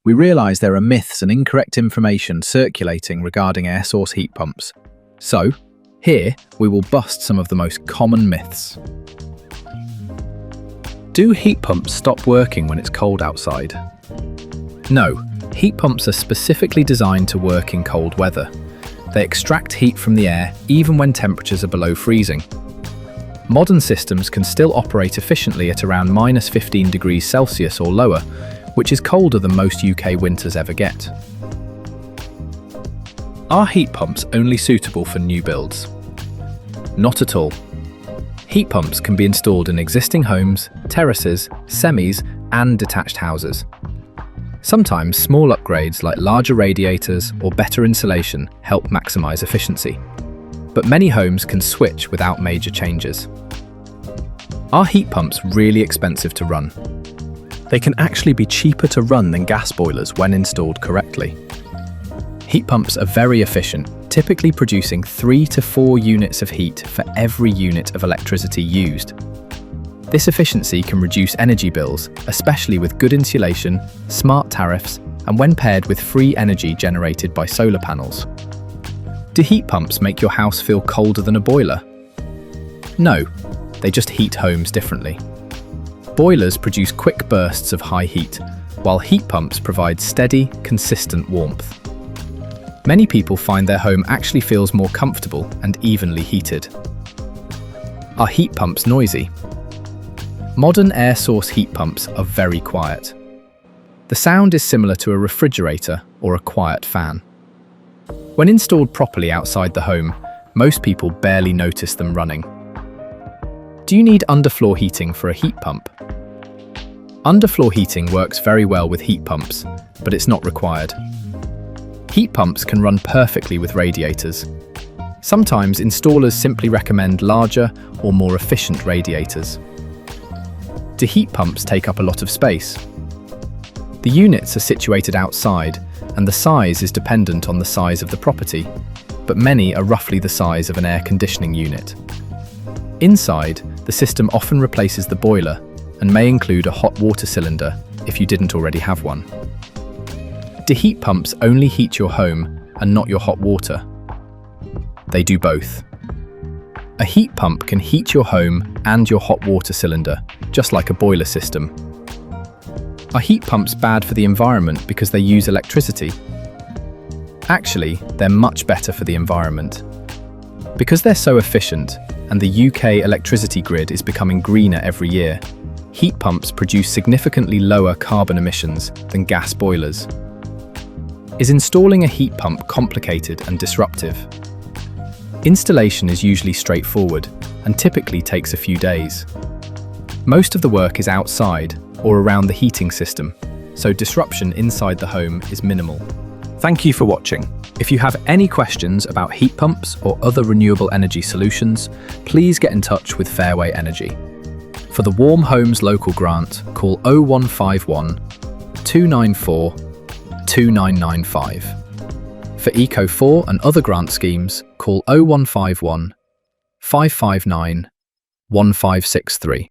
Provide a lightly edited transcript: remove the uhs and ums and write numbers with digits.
we realise there are myths and incorrect information circulating regarding air source heat pumps. So, here we will bust some of the most common myths. Do heat pumps stop working when it's cold outside? No, heat pumps are specifically designed to work in cold weather. They extract heat from the air even when temperatures are below freezing. Modern systems can still operate efficiently at around -15 degrees Celsius or lower, which is colder than most UK winters ever get. Are heat pumps only suitable for new builds? Not at all. Heat pumps can be installed in existing homes, terraces, semis, and detached houses. Sometimes small upgrades like larger radiators or better insulation help maximise efficiency. But many homes can switch without major changes. Are heat pumps really expensive to run? They can actually be cheaper to run than gas boilers when installed correctly. Heat pumps are very efficient, typically producing 3 to 4 units of heat for every unit of electricity used. This efficiency can reduce energy bills, especially with good insulation, smart tariffs, and when paired with free energy generated by solar panels. Do heat pumps make your house feel colder than a boiler? No, they just heat homes differently. Boilers produce quick bursts of high heat, while heat pumps provide steady, consistent warmth. Many people find their home actually feels more comfortable and evenly heated. Are heat pumps noisy? Modern air source heat pumps are very quiet. The sound is similar to a refrigerator or a quiet fan. When installed properly outside the home, most people barely notice them running. Do you need underfloor heating for a heat pump? Underfloor heating works very well with heat pumps, but it's not required. Heat pumps can run perfectly with radiators. Sometimes installers simply recommend larger or more efficient radiators. Do heat pumps take up a lot of space? The units are situated outside, and the size is dependent on the size of the property, but many are roughly the size of an air conditioning unit. Inside, the system often replaces the boiler and may include a hot water cylinder if you didn't already have one. Do heat pumps only heat your home and not your hot water? They do both. A heat pump can heat your home and your hot water cylinder, just like a boiler system. Are heat pumps bad for the environment because they use electricity? Actually, they're much better for the environment. Because they're so efficient, and the UK electricity grid is becoming greener every year, heat pumps produce significantly lower carbon emissions than gas boilers. Is installing a heat pump complicated and disruptive? Installation is usually straightforward and typically takes a few days. Most of the work is outside or around the heating system, so disruption inside the home is minimal. Thank you for watching. If you have any questions about heat pumps or other renewable energy solutions, please get in touch with Fairway Energy. For the Warm Homes Local Grant, call 0151 294 2995. For Eco4 and other grant schemes, call 0151 559 1563.